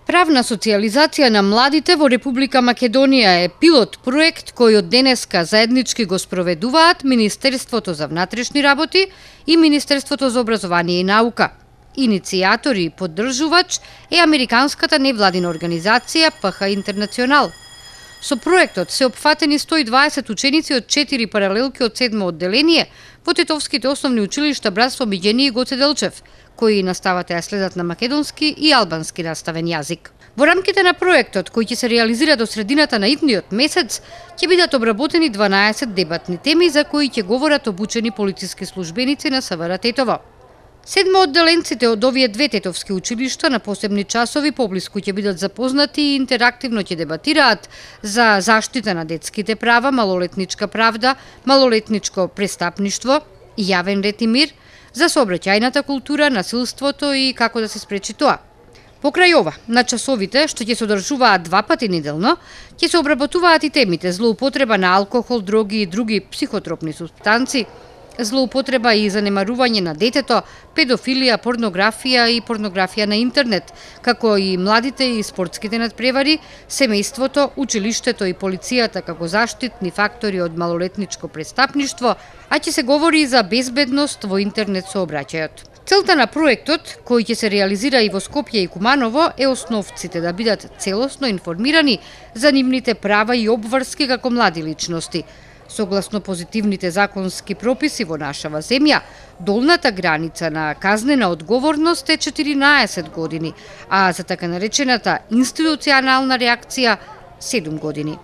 Правна социјализација на младите во Република Македонија е пилот проект кој од денеска заеднички го спроведуваат Министерството за внатрешни работи и Министерството за образование и наука. Иницијатори и поддржувач е американската невладина организација ПХ Интернационал. Со проектот се опфатени 120 ученици од 4 паралелки од 7 одделение во тетовските основни училишта Братство Миѓени и Гоце Делчев, кои наставата ја следат на македонски и албански наставен јазик. Во рамките на проектот, кој ќе се реализира до средината на идниот месец, ќе бидат обработени 12 дебатни теми за кои ќе говорат обучени полициски службеници на СВР Тетово. 7 одделенците од овие две тетовски училишта на посебни часови поблиску ќе бидат запознати и интерактивно ќе дебатираат за заштита на детските права, малолетничка правда, малолетничко престапништво, јавен ред и мир, за сообраќајната култура, насилството и како да се спречи тоа. Покрај ова, на часовите, што ќе се одржуваат 2 пати неделно, ќе се обработуваат и темите злоупотреба на алкохол, дроги и други психотропни супстанци, злоупотреба и занемарување на детето, педофилија, порнографија на интернет, како и младите и спортските надпревари, семејството, училиштето и полицијата како заштитни фактори од малолетничко престапништво, а ќе се говори и за безбедност во интернет сообраќајот. Целта на проектот, кој ќе се реализира и во Скопје и Куманово, е основците да бидат целосно информирани за нивните права и обврски како млади личности. Согласно позитивните законски прописи во нашава земја, долната граница на казнена одговорност е 14 години, а за така наречената институционална реакција 7 години.